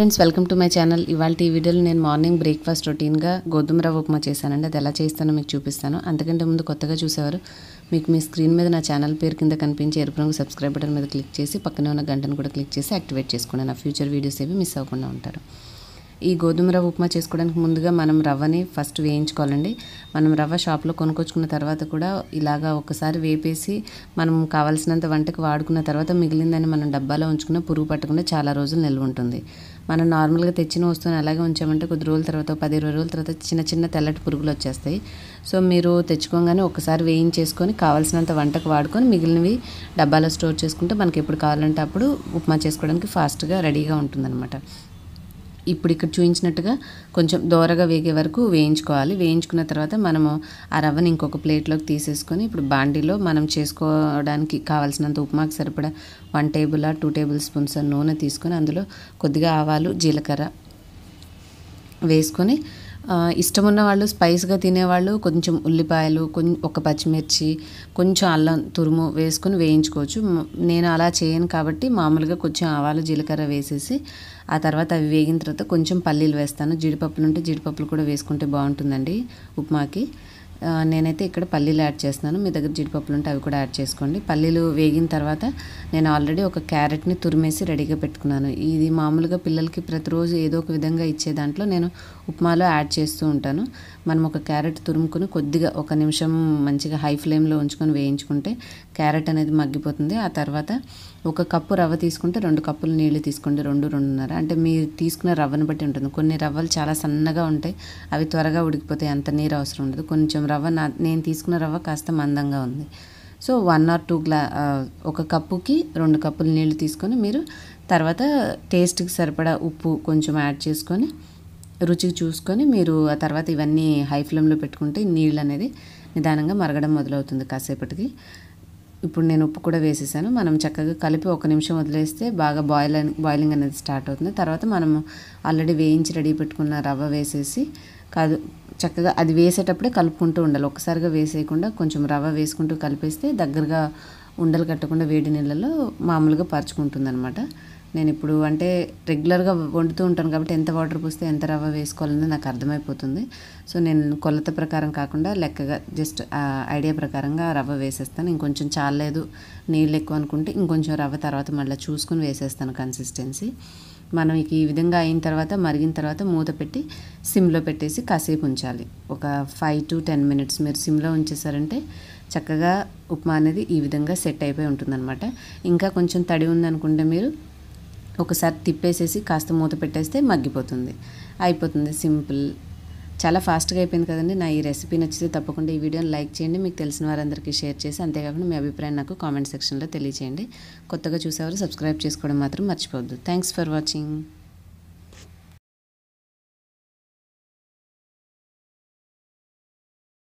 Friends, welcome to my channel. ఇవాళ ఈ వీడియోలో నేను మార్నింగ్ బ్రేక్ఫాస్ట్ రొటీన్గా గోధుమ రవ్వ ఉప్మా చేశానండి. అది ఎలా చేస్తానో మీకు చూపిస్తాను. అంతకంటే ముందు కొత్తగా చూసేవారు మీకు మీ స్క్రీన్ మీద నా ఛానల్ పేరు కింద కనిపించే ఎరుపు రంగు సబ్స్క్రైబ్ బటన్ మీద క్లిక్ చేసి పక్కనే ఉన్న గంటను కూడా క్లిక్ చేసి యాక్టివేట్ చేసుకోండి. నా ఫ్యూచర్ వీడియోస్ ఏవి మిస్ అవ్వకుండా ఉంటారు. ఈ గోధుమ రవ్వ ఉప్మా చేసుకోవడానికి ముందుగా మనం రవ్వని ఫస్ట్ వేయించుకోవాలండి. మనం రవ్వ షాప్లో కొనుక్కొచ్చుకున్న తర్వాత కూడా ఇలాగా ఒకసారి వేపేసి మనం కావాల్సినంత వంటకు వాడుకున్న తర్వాత మిగిలిందని మనం డబ్బాలో ఉంచుకున్న పురుగు పట్టకుండా చాలా రోజులు నిల్వ ఉంటుంది. మనం నార్మల్గా తెచ్చిన వస్తువుని అలాగే ఉంచామంటే కొద్ది రోజుల తర్వాత 10-20 రోజుల తర్వాత చిన్న చిన్న తెల్లటి పురుగులు వచ్చేస్తాయి. సో మీరు తెచ్చుకోగానే ఒకసారి వేయించేసుకొని కావాల్సినంత వంటకు వాడుకొని మిగిలినవి డబ్బాలో స్టోర్ చేసుకుంటే మనకి ఎప్పుడు కావాలంటే అప్పుడు ఉప్మా చేసుకోవడానికి ఫాస్ట్గా రెడీగా ఉంటుందన్నమాట. ఇప్పుడు ఇక్కడ చూపించినట్టుగా కొంచెం దోరగా వేగే వరకు వేయించుకోవాలి. వేయించుకున్న తర్వాత మనము ఆ రవ్వని ఇంకొక ప్లేట్లోకి తీసేసుకొని ఇప్పుడు బాండీలో మనం చేసుకోవడానికి కావాల్సినంత ఉప్మాకి సరిపడా 1 టేబుల్ 2 టేబుల్ స్పూన్స్ నూనె తీసుకొని అందులో కొద్దిగా ఆవాలు, జీలకర్ర వేసుకొని ఇష్టమున్న వాళ్ళు స్పైస్గా తినేవాళ్ళు కొంచెం ఉల్లిపాయలు, ఒక పచ్చిమిర్చి, కొంచెం అల్లం తురుము వేసుకొని వేయించుకోవచ్చు. నేను అలా చేయను కాబట్టి మామూలుగా కొంచెం ఆవాలు, జీలకర్ర వేసేసి ఆ తర్వాత అవి వేగిన తర్వాత కొంచెం పల్లీలు వేస్తాను. జీడిపప్పులు ఉంటే జీడిపప్పులు కూడా వేసుకుంటే బాగుంటుందండి ఉప్మాకి. నేనైతే ఇక్కడ పల్లీలు యాడ్ చేస్తున్నాను. మీ దగ్గర జీడిపప్పులు ఉంటే అవి కూడా యాడ్ చేసుకోండి. పల్లీలు వేగిన తర్వాత నేను ఆల్రెడీ ఒక క్యారెట్ని తురిమేసి రెడీగా పెట్టుకున్నాను. ఇది మామూలుగా పిల్లలకి ప్రతిరోజు ఏదో ఒక విధంగా ఇచ్చే దాంట్లో నేను ఉప్మాలో యాడ్ చేస్తూ ఉంటాను. మనం ఒక క్యారెట్ తురుముకొని కొద్దిగా 1 నిమిషం మంచిగా హై ఫ్లేమ్లో ఉంచుకొని వేయించుకుంటే క్యారెట్ అనేది మగ్గిపోతుంది. ఆ తర్వాత 1 కప్పు రవ్వ తీసుకుంటే 2 కప్పులు నీళ్లు తీసుకోండి. 2-2.5 అంటే మీరు తీసుకున్న రవ్వను బట్టి ఉంటుంది. కొన్ని రవ్వలు చాలా సన్నగా ఉంటాయి, అవి త్వరగా ఉడికిపోతాయి, అంత నీరు అవసరం ఉండదు. కొంచెం రవ్వ నేను తీసుకున్న రవ్వ కాస్త మందంగా ఉంది. సో 1 or 2 1 కప్పుకి 2 కప్పులు నీళ్లు తీసుకొని మీరు తర్వాత టేస్ట్కి సరిపడా ఉప్పు కొంచెం యాడ్ చేసుకొని రుచికి చూసుకొని మీరు ఆ తర్వాత ఇవన్నీ హై ఫ్లేమ్లో పెట్టుకుంటే నీళ్ళు అనేది నిదానంగా మరగడం మొదలవుతుంది కాసేపటికి. ఇప్పుడు నేను ఉప్పు కూడా వేసేసాను. మనం చక్కగా కలిపి 1 నిమిషం వదిలేస్తే బాగా బాయిలింగ్ అనేది స్టార్ట్ అవుతుంది. తర్వాత మనము ఆల్రెడీ వేయించి రెడీ పెట్టుకున్న రవ్వ వేసేసి చక్కగా అది వేసేటప్పుడే కలుపుకుంటూ ఉండాలి. ఒక్కసారిగా వేసేయకుండా కొంచెం రవ్వ వేసుకుంటూ కలిపేస్తే దగ్గరగా ఉండలు కట్టకుండా వేడి నీళ్ళలో మామూలుగా పరుచుకుంటుంది అనమాట. నేను ఇప్పుడు అంటే రెగ్యులర్గా వండుతూ ఉంటాను కాబట్టి ఎంత వాటర్ పోస్తే ఎంత రవ్వ వేసుకోవాలనేది నాకు అర్థమైపోతుంది. సో నేను కొలత ప్రకారం కాకుండా లెక్కగా జస్ట్ ఐడియా ప్రకారంగా రవ్వ వేసేస్తాను. ఇంకొంచెం చాలేదు నీళ్ళు ఎక్కువ అనుకుంటే ఇంకొంచెం రవ్వ తర్వాత మళ్ళీ చూసుకుని వేసేస్తాను కన్సిస్టెన్సీ. మనం ఈ విధంగా అయిన తర్వాత మరిగిన తర్వాత మూత పెట్టి సిమ్లో పెట్టేసి కాసేపు ఉంచాలి. ఒక 5 to 10 minutes మీరు సిమ్లో ఉంచేసారంటే చక్కగా ఉప్మా అనేది ఈ విధంగా సెట్ అయిపోయి ఉంటుందన్నమాట. ఇంకా కొంచెం తడి ఉందనుకుంటే మీరు ఒకసారి తిప్పేసేసి కాస్త మూత పెట్టేస్తే మగ్గిపోతుంది, అయిపోతుంది. సింపుల్, చాలా ఫాస్ట్గా అయిపోయింది కదండి. నా ఈ రెసిపీ నచ్చితే తప్పకుండా ఈ వీడియోని లైక్ చేయండి, మీకు తెలిసిన వారందరికీ షేర్ చేసి అంతేకాకుండా మీ అభిప్రాయం నాకు కామెంట్ సెక్షన్లో తెలియచేయండి. కొత్తగా చూసేవారు సబ్స్క్రైబ్ చేసుకోవడం మాత్రం మర్చిపోవద్దు. Thanks for watching.